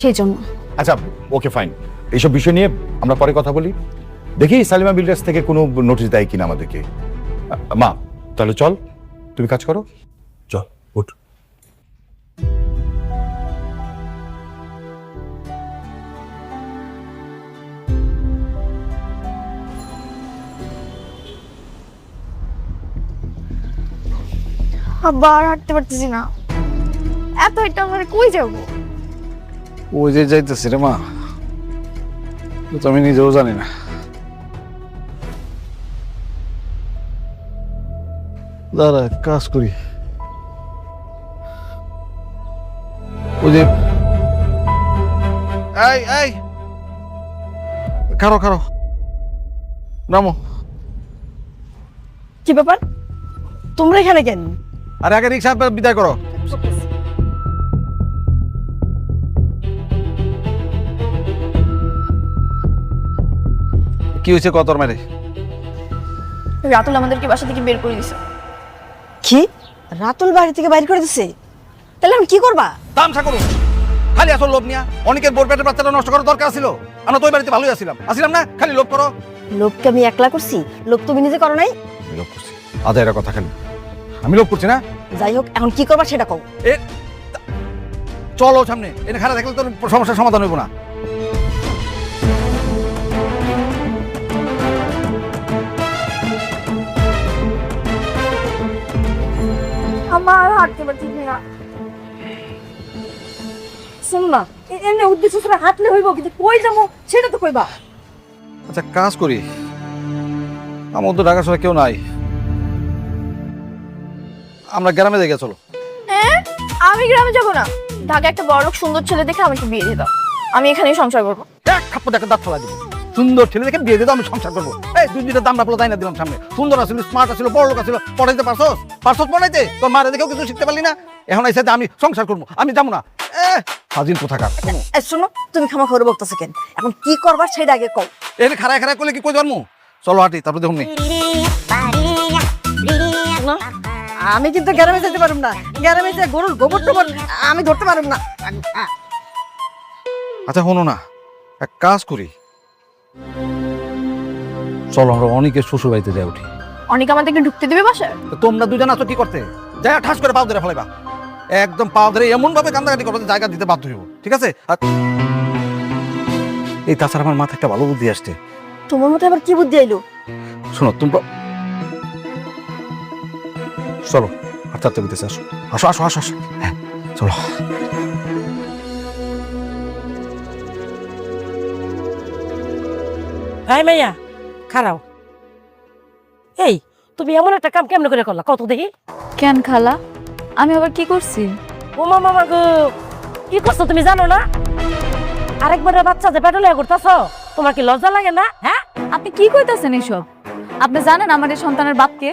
সেই জন্য। আচ্ছা ওকে ফাইন, এইসব বিষয় নিয়ে আমরা পরে কথা বলি। দেখি সালিমা বিল্ডার্স থেকে কোনো নোটিশ দেয় কিনা আমাদেরকে। মা তাহলে চল, তুমি কাজ করো, চল উঠ। আব্বা আর হাঁটতে পারতেছি না, এত এটা আমরা কই যাবো? ওই যে যাইতেছি রে মা, তো আমি নিজেও জানি না। দাঁড়া কাজ করি। ওই যে এই এই খারো খারো, নামো। কি ব্যাপার, তোমরা এখানে কেন? আর আগে রিক্সা বিদায় করো। কি হয়েছে কতর মারে? রাতুল আমাদেরকে বাসা থেকে বের করে দিছে। কি রাতুল বাড়ি থেকে বাইর করে দিছে? তাহলে আমি কি করবা? তামসা করুন, খালি আসল লোভ নিয়া অনেকের বোর পেটের বাচ্চাটা নষ্ট করার দরকার ছিল। আমরা তো ওই বাড়িতে ভালোই আসিলাম না, খালি লোভ করো। লোককে আমি একলা করছি, লোক তুমি নিজে করো নাই? আমি লোভ করছি, আদায়ের কথা খালি আমি লোভ করছি না। যাই হোক, এখন কি করবা সেটা কও। চলো সামনে, এনে খারাপ থাকলে তোর সমস্যার সমাধান হইব না। আমার হাঁটতে পারছি না। শোনো না, এমনি উদ্দেশ্য ছাড়া হাঁটলে হইব, কিন্তু কই যাবো সেটা তো কইবা। আচ্ছা কাজ করি, আমার তো ঢাকা শহরে কেউ নাই, আমরা গ্রামে দেখে চলো। হ্যাঁ, আমি গ্রামে যাব না। ঢাকা একটা বড় লোক সুন্দর ছেলে দেখে আমাকে বিয়ে দিয়ে দাও, আমি এখানেই সংসার করবো। এক থাপ্পড় দেখে দাঁত ফেলা দেবো। সুন্দর ছেলে দেখে বিয়ে দিতে আমি সংসার করবো। এই দুই দুইটা দামড়া পোলা তাই না দিলাম সামনে, সুন্দর আছিল, স্মার্ট আছিল, বড় লোক আছিল, পড়াইতে পারছস পড়াইতে? তোর মারে দেখেও কিছু শিখতে পারলি না, এখন এই সাথে আমি সংসার করবো, আমি যাবো না। হাজির কোথাকার। শোনো, তুমি খামা খবর বলতেছো কেন? এখন কি করবা সেটা আগে কও। এর খারায় খারায় করলে কি কই জন্ম? চলো হাঁটি, তারপর দেখুন নি। না, আমি কিন্তু গ্রামে যেতে পারব না। গ্রামে যে গরুর গোবর টোবর আমি ধরতে পারব না। আচ্ছা শোনো না, এক কাজ করি, চলো আমরা অনেকের শ্বশুর বাড়িতে যাই উঠি। অনেক আমাদেরকে ঢুকতে দেবে বাসায়? তো তোমরা দুজন আছো কি করতে? যাই ঠাস করে পাও ধরে ফেলাইবা, একদম পাও ধরে এমন ভাবে কান্দাকাটি করবো যে জায়গা দিতে বাধ্য হইব, ঠিক আছে? আর এই তাছাড়া আমার মাথায় একটা ভালো বুদ্ধি আসছে। তোমার মধ্যে আবার কি বুদ্ধি আইলো? শোনো তোমরা, চলো হাঁটতে হাঁটতে বুঝতেছে, আসো আসো আসো আসো আসো, হ্যাঁ চলো। এই মাইয়া খারাও, এই তুমি এমন একটা কাম কেমন করে করলা কত দেখি? কেন খালা, আমি আবার কি করছি? ও মামা গো, কি করছো তুমি জানো না? আরেকবার বাচ্চা যে পেটে লয়ে করতেছ, তোমার কি লজ্জা লাগে না? হ্যাঁ, আপনি কি কইতাছেন এসব? আপনি জানেন আমার এই সন্তানের বাপকে?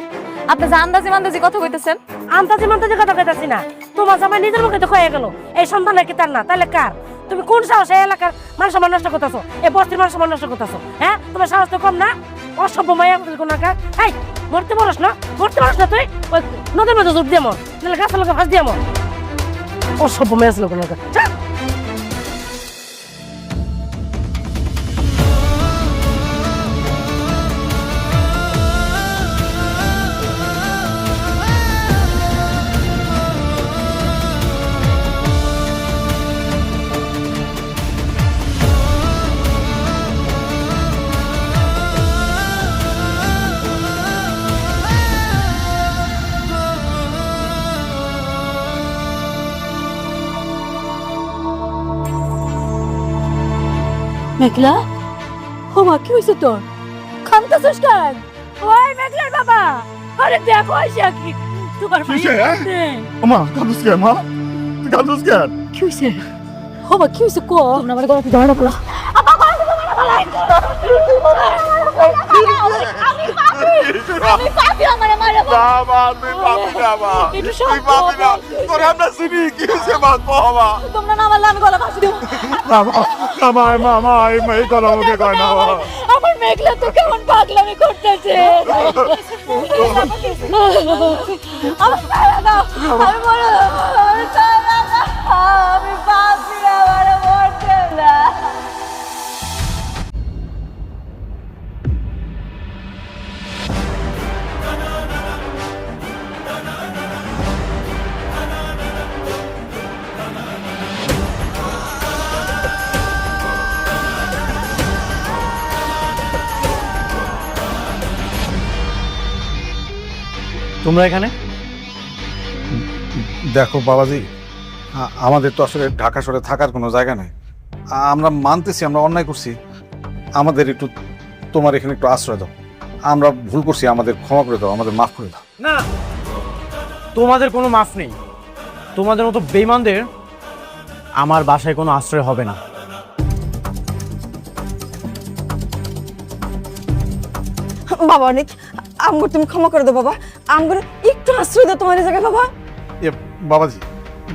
আপনি যে আন্দাজি মান্দাজি কথা কইতেছেন। আন্তাজি মান্তাজি কথা কইতাছি না, তোমার জামাই নিজের মুখে তো কয়ে গেল এই সন্তানের কি তার না, তাহলে কার? তুমি কোন সাহসে এই এলাকার মান সম্মান নষ্ট করতেছো, এই বস্তির মান সম্মান নষ্ট করতেছো? হ্যাঁ, তোমার সাহস তো কম না? অসভ্য মায়া কোনাকার। এই মরতে পারস না, মরতে পারস না তুই? ওই নদীর মধ্যে জোর দিয়ে মর, নাহলে গাছের লোকে ফাঁস দিয়ে মর। অসভ্য মায়া ছিল কোনাকার। মেঘলা, ও মা কি হয়েছে তোর? কান্দাছিস কেন? ওই মেঘলার বাবা, আরে দেখো আইসা কি তোমার ভাই। মা কাঁদুস কেন? মা তুই কাঁদুস কেন? কি হয়েছে? ও মা কি হয়েছে কো? তোমরা আমার গলা থেকে ধরা পড়া। আমি পাপি, আমারে মারে না মা, তুই পাবি না মা, তুই পাবি না, তোরে আমরা চিনি, কি হয়েছে মা কহ মা। তোমরা না মারলে আমি গলা ফাঁসি দেবো। না মা, না মা, মা মা এই কথা আমাকে কয় না মা। আমার মেঘলা তো কেমন পাগলামি করতেছে। আমি ছাড়া দাও, আমি মরে যাবো, আমি ছাড়া দাও, আমি পাপি, আমারে মরতে তোমরা এখানে? দেখো বাবাজি, আমাদের তো আসলে ঢাকা শহরে থাকার কোনো জায়গা নেই। আমরা মানতেছি আমরা অন্যায় করছি, আমাদের একটু তোমার এখানে একটু আশ্রয় দাও। আমরা ভুল করছি, আমাদের ক্ষমা করে দাও, আমাদের মাফ করে দাও। না, তোমাদের কোনো মাফ নেই। তোমাদের মতো বেঈমানদের আমার বাসায় কোনো আশ্রয় হবে না। বাবা অনেক আমগো তুমি ক্ষমা করে দাও বাবা, আমগো একটু আশ্রয় দাও তোমার এই জায়গায় বাবা। বাবাজি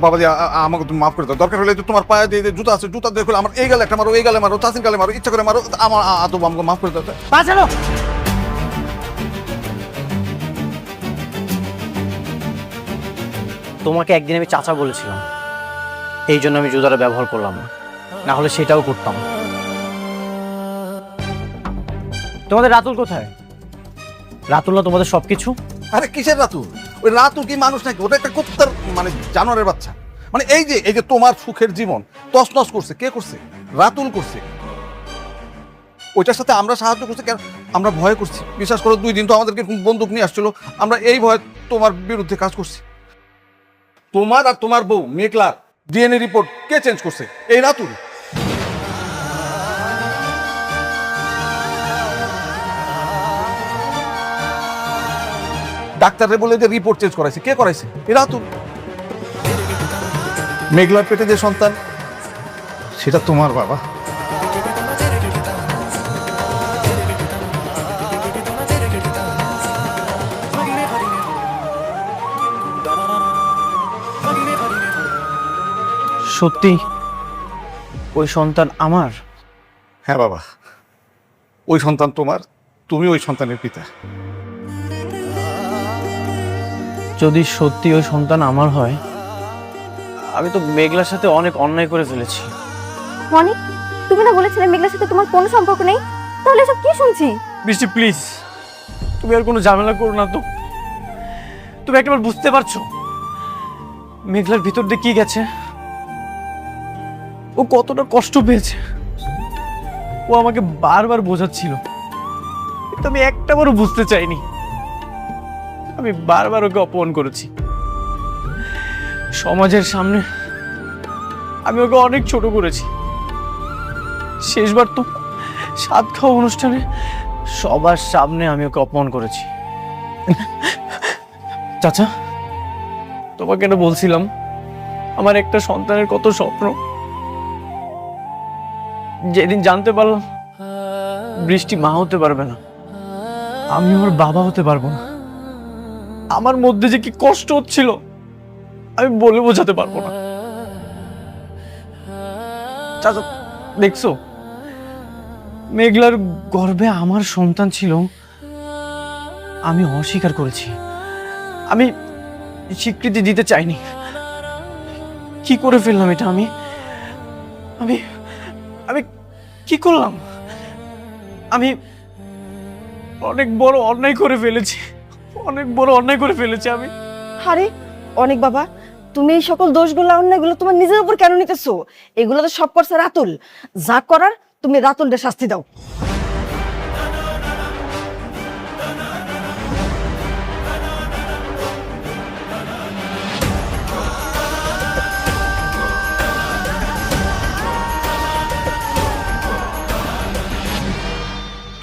বাবাজি, আমাকে তুমি মাফ করে দাও। দরকার হলে তোমার পায়ে দিয়ে জুতা আছে, জুতা দিয়ে খুলে আমার এই গালে একটা মারো, এই গালে মারো, তাসিন গালে মারো, ইচ্ছা করে মারো, আমার তো আমাকে মাফ করে দাও। বাঁচালো। তোমাকে একদিন আমি চাচা বলেছিলাম, এই জন্য আমি জুতাটা ব্যবহার করলাম না, না হলে সেটাও করতাম। তোমাদের রাতুল কোথায়? রাতুল না তোমাদের সবকিছু? আরে কিসের রাতুল? ওই রাতুল কি মানুষ নাকি? ওটা একটা কুত্তার মানে জানোয়ারের বাচ্চা। মানে এই যে তোমার সুখের জীবন তছনছ করছে কে করছে? রাতুল করছে। ওইটার সাথে আমরা সাহায্য করছি কেন? আমরা ভয় করছি। বিশ্বাস করো, 2 দিন তো আমাদেরকে বন্দুক নিয়ে আসছিল, আমরা এই ভয়ে তোমার বিরুদ্ধে কাজ করছি। তোমার আর তোমার বউ মেঘলার ডিএনএ রিপোর্ট কে চেঞ্জ করছে? এই রাতুল। ডাক্তারে বলে যে রিপোর্ট চেঞ্জ করাইছে, কে করাইছে? এ রাতুল। মেঘলার পেটে যে সন্তান, সেটা তোমার বাবা। সত্যি ওই সন্তান আমার? হ্যাঁ বাবা, ওই সন্তান তোমার, তুমি ওই সন্তানের পিতা। যদি সত্যি ওই সন্তান আমার হয়, আমি তো মেঘলার সাথে অনেক অন্যায় করে ফেলেছি। অনেক, তুমি না বলেছিলে মেঘলার সাথে তোমার কোনো সম্পর্ক নেই, তাহলে এসব কি শুনছি? বৃষ্টি প্লিজ, তুমি আর কোনো ঝামেলা করো না তো। তুমি একবার বুঝতে পারছো মেঘলার ভিতর দিয়ে কি গেছে? ও কতটা কষ্ট পেয়েছে। ও আমাকে বারবার বোঝাচ্ছিল, কিন্তু আমি একটাবারও বুঝতে চাইনি। আমি বারবার ওকে অপমান করেছি। সমাজের সামনে আমি ওকে অনেক ছোট করেছি। শেষবার তো সাত খাওয়া অনুষ্ঠানে সবার সামনে আমি ওকে অপমান করেছি। চাচা, তোমাকে না বলছিলাম আমার একটা সন্তানের কত স্বপ্ন। যেদিন জানতে পারলাম বৃষ্টি মা হতে পারবে না, আমি ওর বাবা হতে পারবো না, আমার মধ্যে যে কি কষ্ট হচ্ছিল আমি বলে বোঝাতে পারবো না। চাচা দেখছো, মেঘলার গর্ভে আমার সন্তান ছিল, আমি অস্বীকার করেছি, আমি স্বীকৃতি দিতে চাইনি। কি করে ফেললাম এটা? আমি আমি আমি কি করলাম? আমি অনেক বড় অন্যায় করে ফেলেছি, অনেক বড় অন্যায় করে ফেলেছি আমি। আরে অনেক বাবা, তুমি এই সকল দোষগুলো অন্যায়গুলো তোমার নিজের উপর কেন নিতেছো? এগুলো তো সব করছে রাতুল। যা করার তুমি রাতুলকে শাস্তি দাও।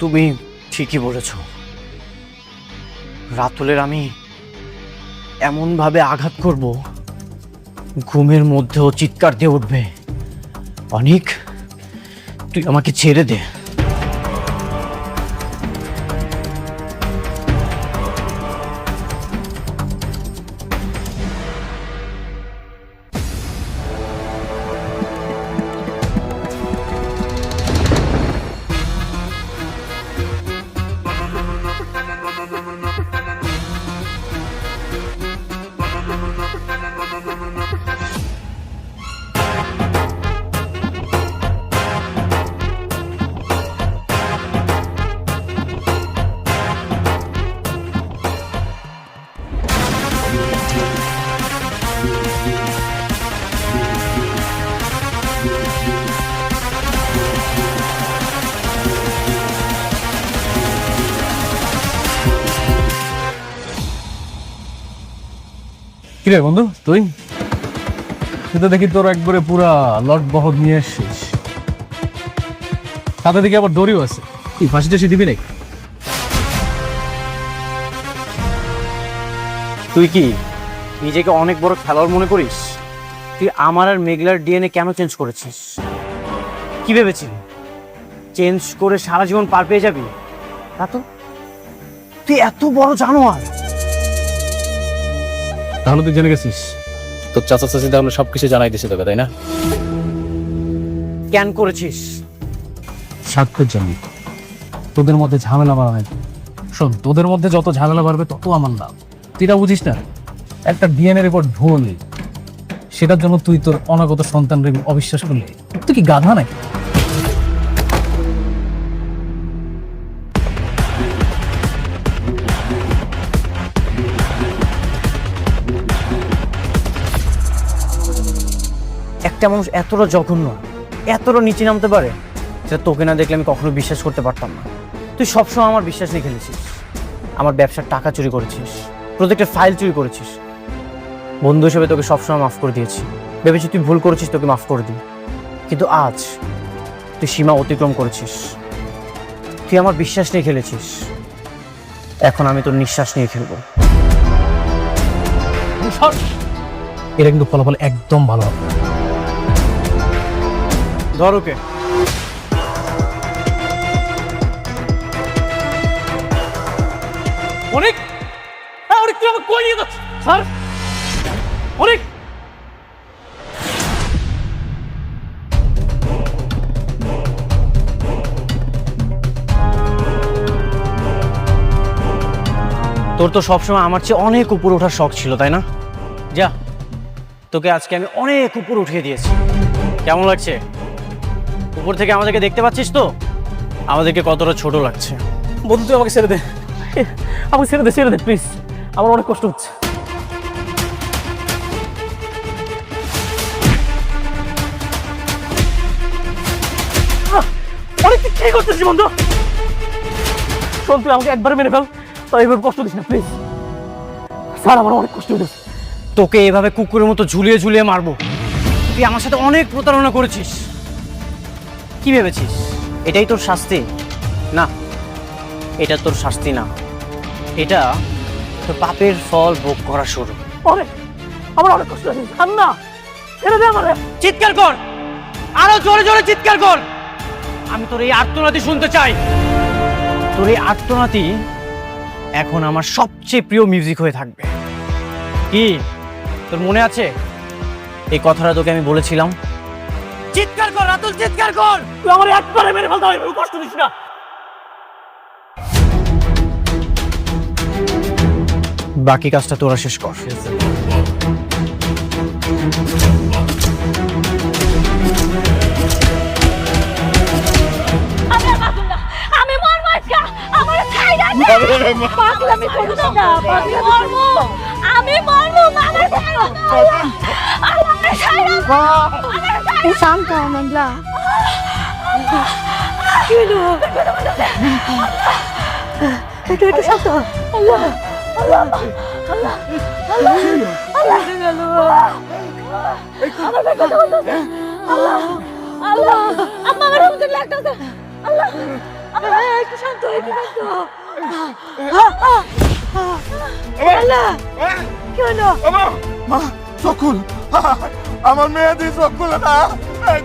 তুমি ঠিকই বলেছ, রাতুলের আমি এমন ভাবে আঘাত করব ঘুমের মধ্যেও চিৎকার দিয়ে উঠবে, অনেক তুই আমাকে ছেড়ে দে। কিরে বন্ধু তুই তো দেখি তোর একবারে পুরা লট বহর নিয়ে এসছিস, তাতে দেখি আবার দড়িও আছে। কি ফাঁসি টাসি দিবি নাকি? তুই কি নিজেকে অনেক বড় খেলোয়াড় মনে করিস? তুই আমার আর মেঘলার ডিএনএ কেন চেঞ্জ করেছিস? কি ভেবেছিলি চেঞ্জ করে সারা জীবন পার পেয়ে যাবি? তা তো তুই এত বড় জানোয়ার। তাহলে তুই জেনে গেছিস তোর চাচা চাচি তাহলে সবকিছু জানাই দিছে তোকে, তাই না? কেন করেছিস? স্বার্থের জন্য, তোদের মধ্যে ঝামেলা বাড়ায়। শোন, তোদের মধ্যে যত ঝামেলা বাড়বে তত আমার লাভ। তুই এটা বুঝিস না? একটা ডিএনএ রিপোর্ট ভুল, সেটার জন্য তুই তোর অনাগত সন্তানকে অবিশ্বাস করলি? তুই কি গাধা নাকি? একটা মানুষ এতটা জঘন্য, এতটা নিচে নামতে পারে, সেটা তোকে না দেখলে আমি কখনো বিশ্বাস করতে পারতাম না। তুই সবসময় আমার বিশ্বাস নিয়ে খেলেছিস, আমার ব্যবসার টাকা চুরি করেছিস, প্রত্যেকটা ফাইল চুরি করেছিস। বন্ধু হিসেবে তোকে সবসময় মাফ করে দিয়েছি, ভেবেছি তুই ভুল করেছিস, তোকে মাফ করে দিই। কিন্তু আজ তুই সীমা অতিক্রম করেছিস, তুই আমার বিশ্বাস নিয়ে খেলেছিস। এখন আমি তোর নিঃশ্বাস নিয়ে খেলবো। এটা কিন্তু ফলাফল একদম ভালো হবে। ধর ওকে। অনেক অনেক তুই আমাকে কই নিয়ে যাচ্ছিস? স্যার অনেক তোর তো সবসময় আমার চেয়ে অনেক উপর ওঠার শখ ছিল, তাই না? যা, তোকে আজকে আমি অনেক উপর উঠিয়ে দিয়েছি। কেমন লাগছে? উপর থেকে আমাদেরকে দেখতে পাচ্ছিস তো আমাদেরকে কতটা ছোট লাগছে। বন্ধু তুই আমাকে ছেড়ে দে, আমাকে ছেড়ে দে প্লিজ, আমার অনেক কষ্ট হচ্ছে। অনেক কি করতেছিস বন্ধু? শোন, তুই আমাকে একবারে মেরে ফেল, তাই এভাবে কষ্ট দিস না প্লিজ। স্যার আমার অনেক কষ্ট হইতেছে। তোকে এভাবে কুকুরের মতো ঝুলিয়ে ঝুলিয়ে মারবো? তুই আমার সাথে অনেক প্রতারণা করেছিস। কি ভেবেছিস এটাই তোর শাস্তি? না, এটা তোর শাস্তি না, এটা তোর পাপের ফল ভোগ করা শুরু। অনেক আমার অনেক কষ্ট হচ্ছে, না ছেড়ে দে আমারে। চিৎকার কর, আরো জোরে জোরে চিৎকার কর। আমি তোর এই আর্তনাদি শুনতে চাই। তোর এই আর্তনাদি এখন আমার সবচেয়ে প্রিয় মিউজিক হয়ে থাকবে। কি তোর মনে আছে এই কথাটা তোকে আমি বলেছিলাম? চিৎকার কর রাতুল, চিৎকার কর। তুই আমার একবারে মেরে ফেলতে হবে, কষ্ট দিস না। বাকি কাজটা তোরা শেষ কর। আমি মরবো আজকে, আমার ছাইড়া দে। পাগলামি করিস না, পাগলামি মরবো, আমি মরবো, আমার ছাইড়া। আমার ছাইড়া, শান্ত হ মেঘলা। কি হলো? একটু শান্ত হ। আল্লাহ আল্লাহ আল্লাহ আল্লাহ আল্লাহ গেল। আমার কথা বলতেছে। আল্লাহ আল্লাহ, আম্মা আমার হুমকি লাগতেছে। আল্লাহ একটু শান্ত, একটু শান্ত। আল্লাহ কি হলো? মা চকুল, আমার মেয়ে দিয়ে চকুল না।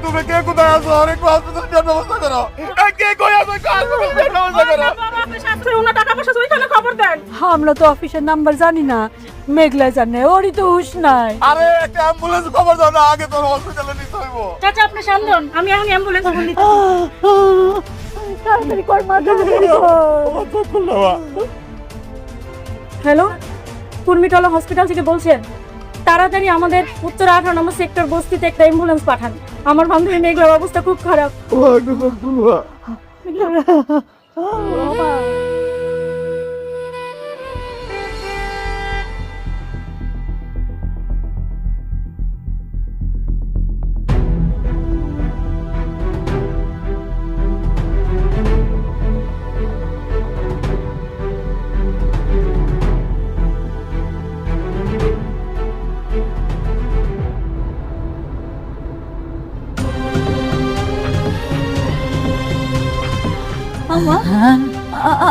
তুমি কে কোথায় আছো? অনেক হসপিটাল ব্যবস্থা করো। কে কই আছো? হসপিটাল ব্যবস্থা করো। আমরা তো অফিসের নাম্বার জানি না, মেঘলা জানে, ওরই তো হুশ নাই। আরে একটা অ্যাম্বুলেন্স খবর দাও না, আগে তোর হসপিটালে নিতে হইব। চাচা আপনি শান্ত হন, আমি এখন অ্যাম্বুলেন্স ফোন দিচ্ছি। তাড়াতাড়ি কর মা। হ্যালো, কুর্মিটলা হসপিটাল থেকে বলছেন? তাড়াতাড়ি আমাদের উত্তর 18 নম্বর সেক্টর বস্তিতে একটা অ্যাম্বুলেন্স পাঠান। আমার বান্ধবী মেঘলার অবস্থা খুব খারাপ।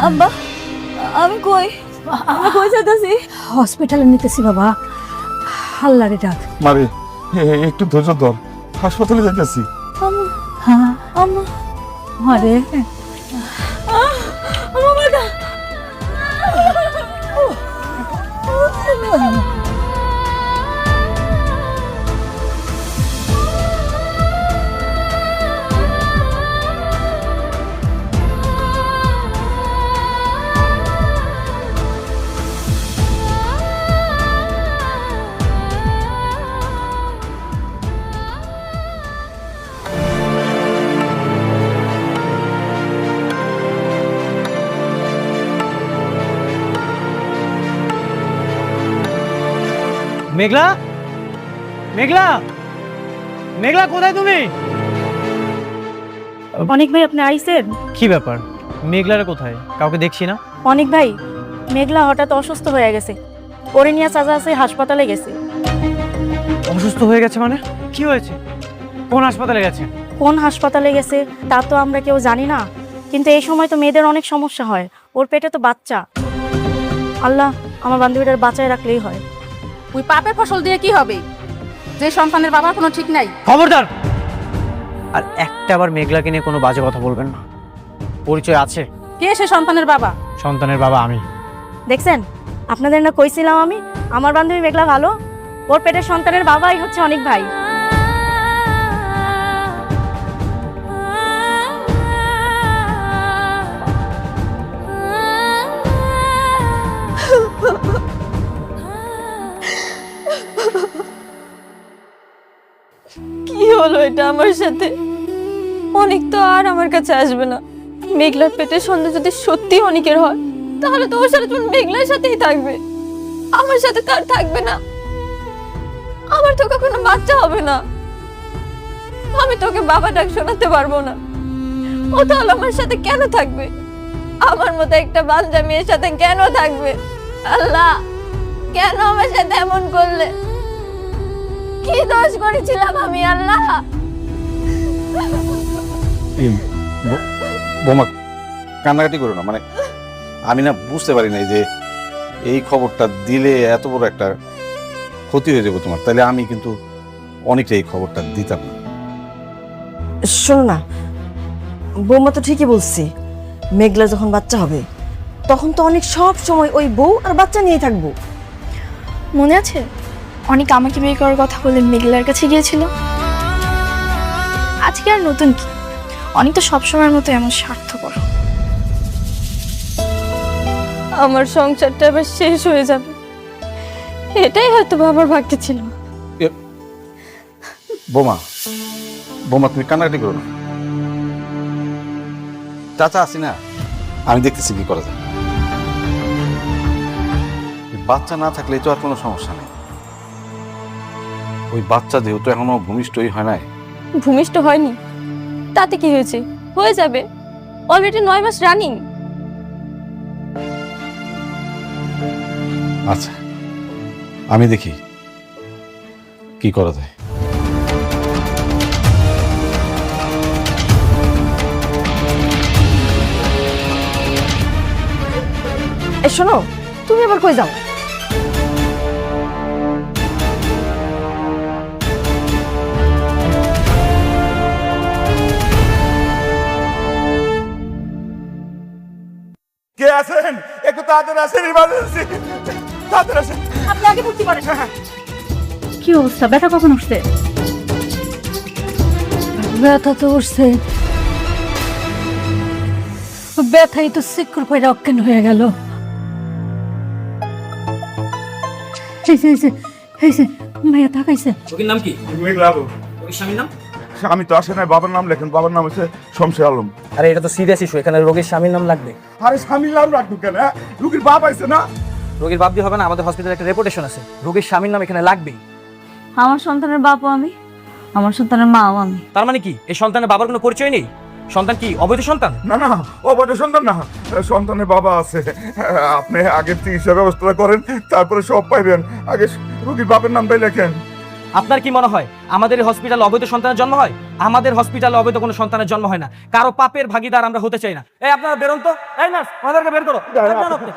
আব্বা আমি কই যাইতাছি? হসপিটালে নিতেছি বাবা, আল্লাহরে ডাক। মারে একটু ধৈর্য ধর, হাসপাতালে যাইতেছি। আম্মা আরে বাবাটা মেঘলা, মেঘলা, মেঘলা কোথায় তুমি? অনেক ভাই আপনি আইছেন? কি ব্যাপার, মেঘলারা কোথায়? কাউকে দেখছি না। অনেক ভাই, মেঘলা হঠাৎ অসুস্থ হয়ে গেছে, ওরে নিয়ে চাচা আছে হাসপাতালে গেছে। অসুস্থ হয়ে গেছে মানে? কি হয়েছে? কোন হাসপাতালে গেছে? কোন হাসপাতালে গেছে তা তো আমরা কেউ জানি না, কিন্তু এই সময় তো মেয়েদের অনেক সমস্যা হয়, ওর পেটে তো বাচ্চা। আল্লাহ আমার বান্ধবীটার বাঁচায় রাখলেই হয়। ওই পাপের ফসল দিয়ে কি হবে, যে সন্তানের বাবার কোনো ঠিক নাই। খবরদার! আর একটা আবার মেঘলাকে নিয়ে কোনো বাজে কথা বলবেন না। পরিচয় আছে? কে সে সন্তানের বাবা? সন্তানের বাবা আমি। দেখছেন, আপনাদের না কইছিলাম আমি, আমার বান্ধবী মেঘলা ভালো, ওর পেটের সন্তানের বাবাই হচ্ছে অনেক ভাই। কি হলো এটা আমার সাথে? অনেক তো আর আমার কাছে আসবে না। মেঘলার পেটের সন্তান যদি সত্যি অনেকের হয়, তাহলে তো ওর সাথে মেঘলার সাথেই থাকবে, আমার সাথে তার থাকবে না। আমার তো কখনো বাচ্চা হবে না, আমি তোকে বাবা ডাক শোনাতে পারবো না। ও তাহলে আমার সাথে কেন থাকবে? আমার মতো একটা বাচ্চা মেয়ের সাথে কেন থাকবে? আল্লাহ, কেন আমার সাথে এমন করলে? কি দোষ করেছিলাম আমি আল্লাহ? বোমা, কান্নাকাটি করো না। মানে আমি না বুঝতে পারি নাই যে এই খবরটা দিলে এত বড় একটা ক্ষতি হয়ে যাবে তোমার। তাহলে আমি কিন্তু অনেকটা এই খবরটা দিতাম না। শোনো না, বৌমা তো ঠিকই বলছি, মেঘলা যখন বাচ্চা হবে তখন তো অনেক সব সময় ওই বউ আর বাচ্চা নিয়ে থাকবো। মনে আছে অনেক আমাকে বিয়ে করার কথা বলে মেঘলার কাছে গিয়েছিল? আজকে আর নতুন কি, অনেক তো সবসময়ের মতো এমন স্বার্থপর। আমার সংসারটা এবার শেষ হয়ে যাবে, এটাই হয়তো আমার ভাগ্যে ছিল। বোমা, বোমা তুমি কান্নাকাটি করো না। চাচা আসি না, আমি দেখতেছি কি করা যায়। বাচ্চা না থাকলে তো আর কোনো সমস্যা নেই। ওই বাচ্চা যেহেতু এখনো ভূমিষ্ঠই হয় নাই। ভূমিষ্ঠ হয়নি তাতে কি হয়েছে, হয়ে যাবে, অলরেডি 9 মাস রানিং। আচ্ছা, আমি দেখি কি করা যায়। এই শোনো, তুমি আবার কই যাও? কে আছেন? একটু তাড়াতাড়ি আসেন, ইমার্জেন্সি, তাড়াতাড়ি আসেন। আপনি আগে ভর্তি করেন। কি অবস্থা, ব্যথা কখন উঠছে? ব্যথা তো উঠছে, ব্যথাই তো সিকুর পয়রা অজ্ঞান হয়ে গেল। মাইয়া তাকাইছে। ওর নাম কি? মেঘলা। ওর স্বামীর নাম? স্বামী তো আসে নাই, বাবার নাম লেখেন। বাবার নাম হচ্ছে শমশের আলম। আরে এটা তো সিরিয়াস ইস্যু, এখানে রোগীর স্বামীর নাম লাগবে। আরে স্বামীর নাম রাখবো কেন? রুগীর বাপ আইছে না। রোগীর বাপ দিয়ে হবে না, আমাদের হসপিটালে একটা রেপুটেশন আছে, রোগীর স্বামীর নাম এখানে লাগবেই। আমার সন্তানের বাপও আমি, আমার সন্তানের মাও আমি। তার মানে কি এই সন্তানের বাবার কোনো পরিচয় নেই? সন্তান কি অবৈধ সন্তান? না না, অবৈধ সন্তান না, সন্তানের বাবা আছে। আপনি আগে চিকিৎসা ব্যবস্থা করেন, তারপরে সব পাইবেন। আগে রুগীর বাপের নামটাই লেখেন। আপনার কি মনে হয় আমাদের এই হসপিটালে অবৈধ সন্তানের জন্ম হয়? আমাদের হসপিটালে অবৈধ কোনো সন্তানের জন্ম হয় না। কারো পাপের ভাগিদার আমরা হতে চাই না। এই আপনারা বেরোন তো। এই নার্স, ওনাদেরকে বের করো। যান আপনি।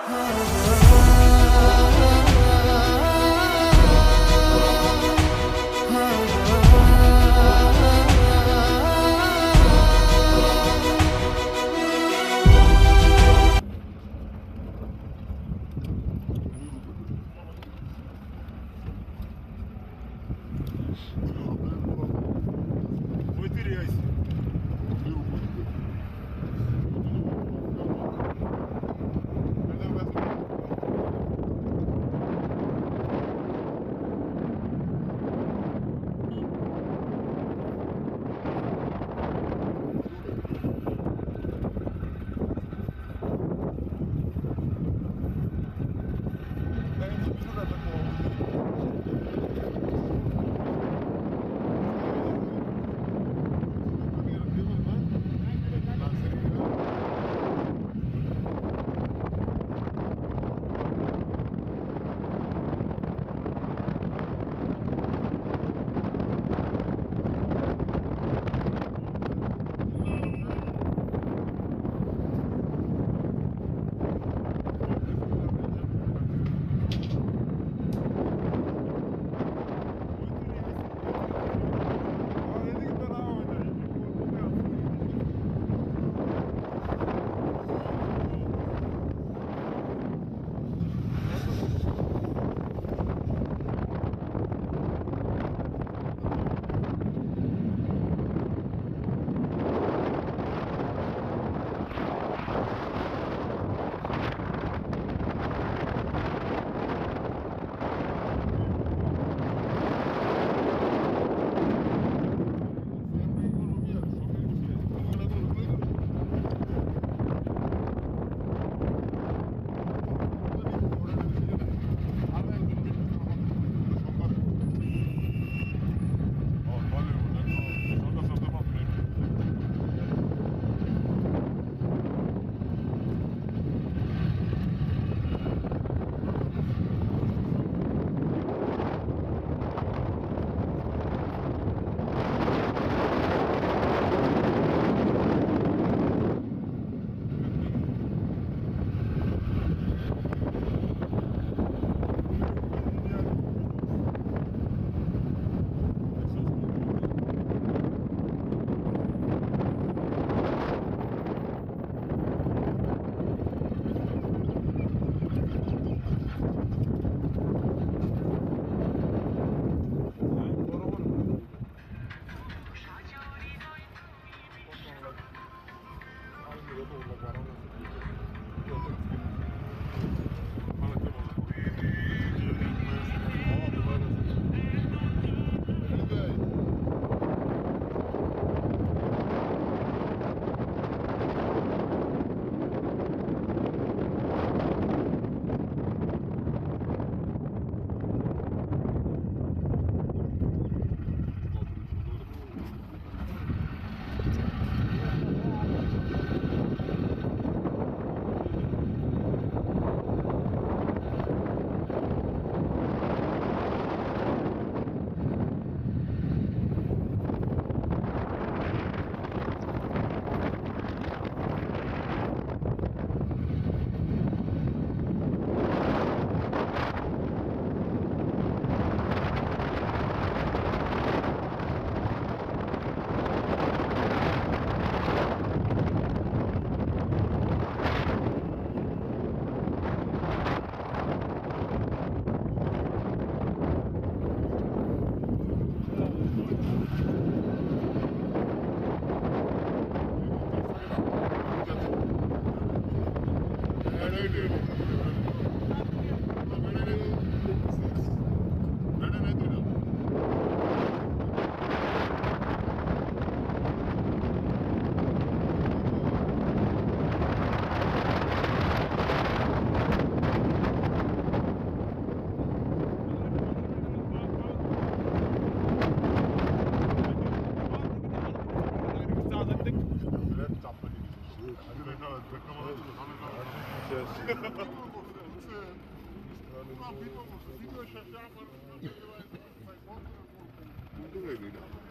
শুনতে পাইলি না